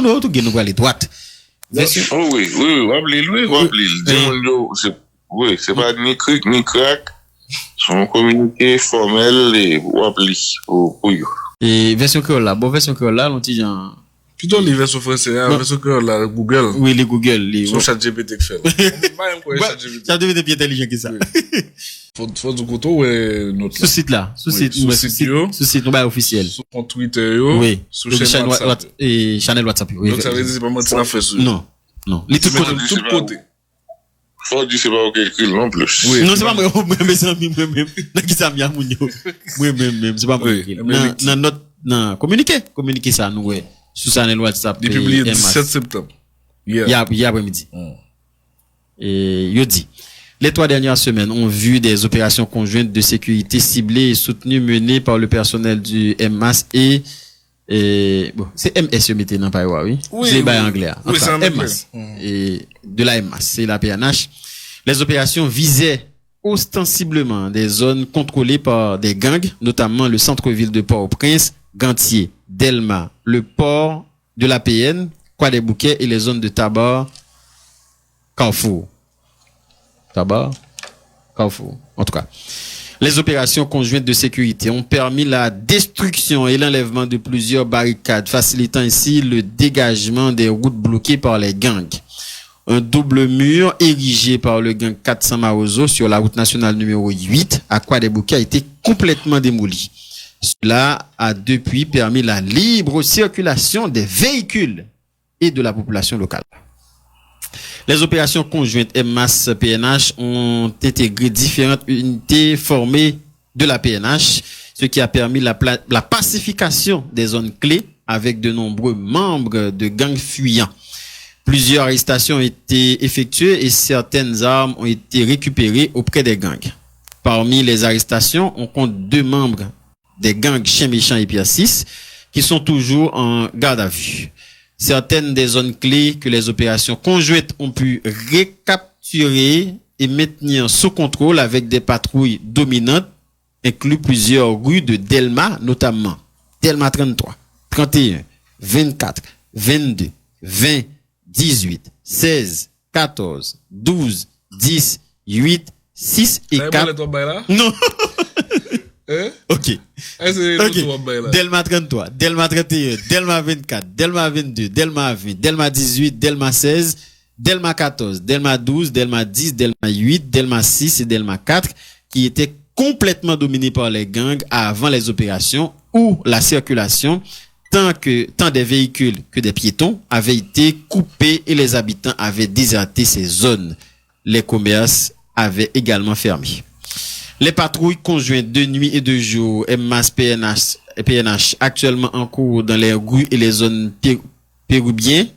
non, tout nous aller droite. Oui, oui, c'est pas ni cric ni crack. Son communiqué formel et pour eux. Et version créole là, version créole là, on dit genre plutôt les versions françaises, version créole là, Google. Oui, les Google, les sur ChatGPT que fait. ChatGPT est plus intelligent que ça. Faut du couteau ouais notre ce site là, ce site officiel. Sur compte Twitter yo, oui, sur chaîne WhatsApp et channel WhatsApp. Oui. Donc ça veut dire c'est pas moi qui l'a fait sur. Non. Les tout côté. Faut dire c'est pas au calcul non plus. Oui. Non, c'est pas moi mes amis moi-même. Qui ça vient mounio. Moi-même, c'est pas moi. Non, communiquer ça nous ouais. Sur channel WhatsApp. Depuis le 17 septembre. Hier après-midi. Et yo dit les 3 dernières semaines ont vu des opérations conjointes de sécurité ciblées et soutenues menées par le personnel du MAS et bon, c'est MS je mettais dans pas oui. C'est bail anglais. Oui, c'est MAS et de la MAS, c'est la PNH. Les opérations visaient ostensiblement des zones contrôlées par des gangs, notamment le centre-ville de Port-au-Prince, Gantier, Delma, le port de la PN, Croix-des-Bouquets et les zones de Tabar, Carrefour. En tout cas, les opérations conjointes de sécurité ont permis la destruction et l'enlèvement de plusieurs barricades, facilitant ainsi le dégagement des routes bloquées par les gangs. Un double mur érigé par le gang 400 Maozo sur la route nationale numéro 8 à Croix-des-Bouquets a été complètement démoli. Cela a depuis permis la libre circulation des véhicules et de la population locale. Les opérations conjointes MAS-PNH ont intégré différentes unités formées de la PNH, ce qui a permis la pacification des zones clés avec de nombreux membres de gangs fuyants. Plusieurs arrestations ont été effectuées et certaines armes ont été récupérées auprès des gangs. Parmi les arrestations, on compte 2 membres des gangs Chien Méchant et Pierre 6 qui sont toujours en garde à vue. Certaines des zones clés que les opérations conjointes ont pu récapturer et maintenir sous contrôle avec des patrouilles dominantes incluent plusieurs rues de Delma, notamment Delma 33, 31, 24, 22, 20, 18, 16, 14, 12, 10, 8, 6 et 4. Non. Ok. Delma 33, Delma 31, Delma 24, Delma 22, Delma 20, Delma 18, Delma 16, Delma 14, Delma 12, Delma 10, Delma 8, Delma 6 et Delma 4 qui étaient complètement dominés par les gangs avant les opérations où la circulation tant des véhicules que des piétons avaient été coupés et les habitants avaient déserté ces zones. Les commerces avaient également fermé. Les patrouilles conjointes de nuit et de jour, MAS, PNH, actuellement en cours dans les rues et les zones périurbaines,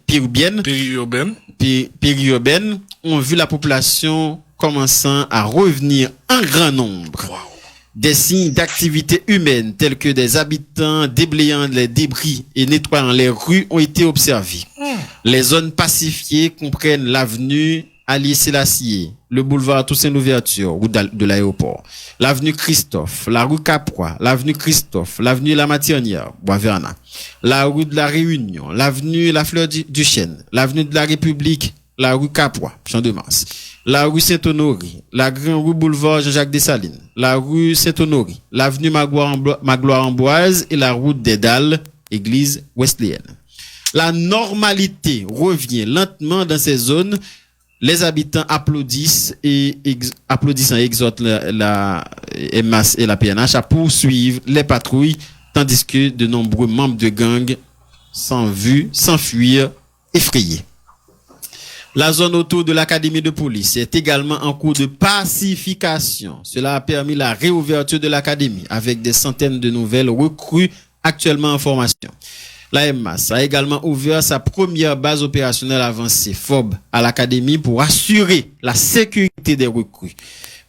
ont vu la population commençant à revenir en grand nombre. Wow. Des signes d'activité humaine tels que des habitants déblayant les débris et nettoyant les rues ont été observés. Les zones pacifiées comprennent l'avenue Ali Selassie, le boulevard Toussaint-Louverture, route de l'aéroport, l'avenue Christophe, la rue Caprois, l'avenue Christophe, l'avenue La Matirnière, Bois-Vernat, la rue de la Réunion, l'avenue La Fleur du Chêne, l'avenue de la République, la rue Caprois, Champ-de-Mars, la rue Saint-Honoré, la grande rue boulevard Jean-Jacques Dessalines, la rue Saint-Honoré, l'avenue Magloire-Amboise et la route des Dalles, église wesleyenne. La normalité revient lentement dans ces zones. Les habitants applaudissent et exhortent la MAS et la PNH à poursuivre les patrouilles, tandis que de nombreux membres de gangs s'enfuient effrayés. La zone autour de l'académie de police est également en cours de pacification. Cela a permis la réouverture de l'académie avec des centaines de nouvelles recrues actuellement en formation. La MAS a également ouvert sa première base opérationnelle avancée, FOB, à l'académie pour assurer la sécurité des recrues.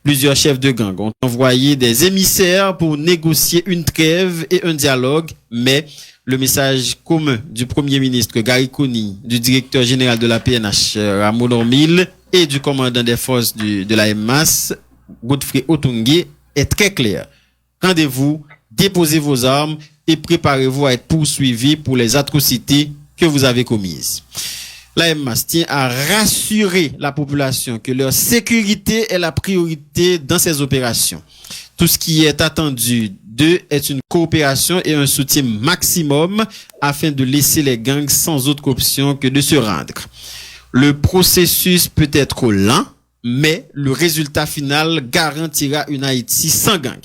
Plusieurs chefs de gang ont envoyé des émissaires pour négocier une trêve et un dialogue, mais le message commun du Premier ministre Gary Coney, du directeur général de la PNH Ramon Ormil et du commandant des forces de la MAS, Godfrey Otungue, est très clair. Rendez-vous, déposez vos armes et préparez-vous à être poursuivis pour les atrocités que vous avez commises. La MMAS tient à rassurer la population que leur sécurité est la priorité dans ces opérations. Tout ce qui est attendu d'eux est une coopération et un soutien maximum afin de laisser les gangs sans autre option que de se rendre. Le processus peut être lent, mais le résultat final garantira une Haïti sans gang.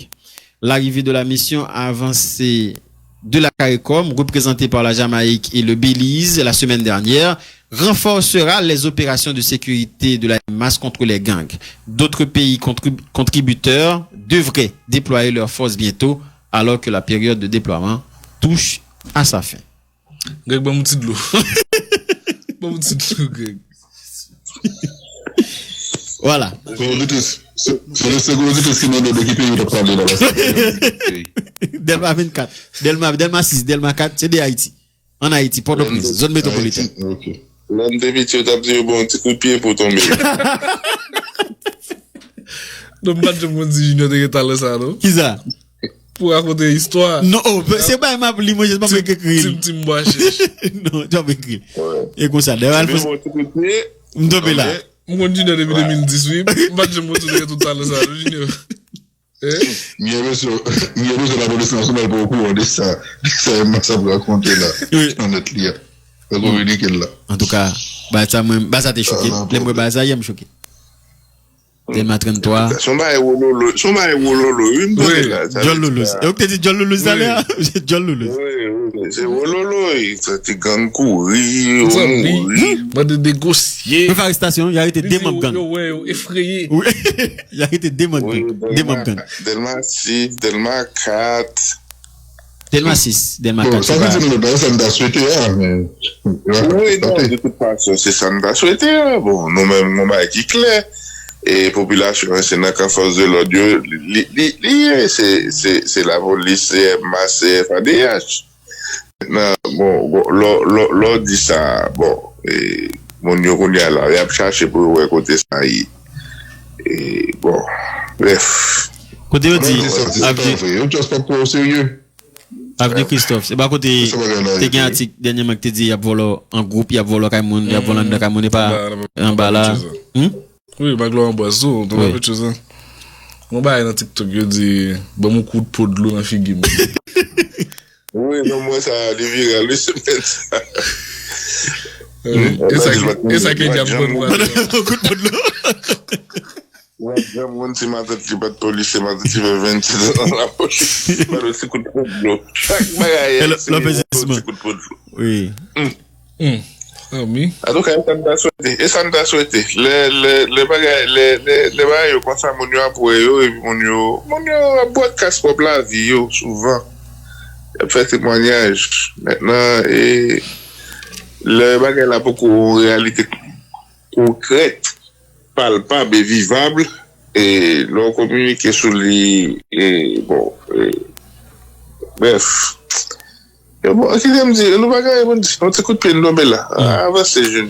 L'arrivée de la mission avancée de la CARICOM, représentée par la Jamaïque et le Belize la semaine dernière, renforcera les opérations de sécurité de la MMAS contre les gangs. D'autres pays contributeurs devraient déployer leurs forces bientôt, alors que la période de déploiement touche à sa fin. Greg, bon petit de l'eau. Bon petit de l'eau, Greg. Voilà. C'est le second auditeur qui m'a donné qui paye de parler là. Delma 24, Delma 6, Delma 4, c'est de Haïti. En Haïti, Port-au-Prince, zone métropolitaine. Ok. L'homme de métier, t'as dit bon petit coup de pied pour tomber. Donc, pas de monde dit Junior de Rétalé ça, non? Qui ça? Pour raconter l'histoire. Non, oh, c'est pas ma moi je pas écrire. Tim Boache. Non, tu vas écrire. Et comme ça, d'ailleurs, Bon petit coup de pied. m'tombe là. Mon Junior depuis 2018, pas de monde de tout à l'heure ça, Junior. Il y a la police nationale pour beaucoup de ça. Ça m'a ça pour raconter là. Oui. En notre lien. Ça communique là. En tout cas, ça t'est choqué. Les moi bah ça, il me choqué. Delma 33. Son bail wololo, une bonne Oui, là. John Lolo. Et tu dit John Lolo ça là? John Lolo. Oui, c'est wololo, ça te gang courir, Ça, on mourir. va de négocier. Il fait arrestation, il a arrêté des membres gang. Ouais, effrayé. Oui, il a arrêté des membres gang. Delma 6, Delma 4. Delma 6, Delma Bon, 4. ça veut dire que ça me souhaité, mais. Oui, non, de toute façon, c'est ça nous a souhaité. Bon, nous-mêmes, on m'a dit clair. Et population, c'est dans la force de l'audio. C'est la police, CMA, FADH. Maintenant, bon, l'on dit ça, bon, et mon yo qu'on y a là, il a cherché pour écouter ça. Et bon, bref. Côté on dit, Avenue Christophe, c'est pas côté, t'es gain article, dernièrement que t'es dit, il y a volé en groupe, il y a volé Kaimoun, il y a volé de Kaimoun, et pas en bas là. Oui, ma gloire en boisson, on va faire chose. Mon bail dans TikTok, il dit, bon, mon coup de peau de l'eau dans la figure. Oui, non, moi, ça a viral, lui, c'est ça. Et ça qui est déjà bon. Un coup de peau de l'eau. Ouais, j'aime si ma tête qui bat police, c'est ma tête qui fait 20 dans la poche. Pas le petit coup de peau de l'eau. Chaque bagaille, c'est un petit coup de peau de l'eau. Oui. Ah oui. En tout cas, ça nous a souhaité. Et ça nous a souhaité. Les bagailles, comme ça, mon yo a pour eux, et mon yo a podcast pour la vie, souvent. Il a fait témoignage. Maintenant, et les bagailles là, beaucoup en réalité concrète, palpable et vivable, et l'on communique sur les, et bon, bref. Et bon, qui me dit, le bagage, on t'écoute plein de là. Avancez, jeunes.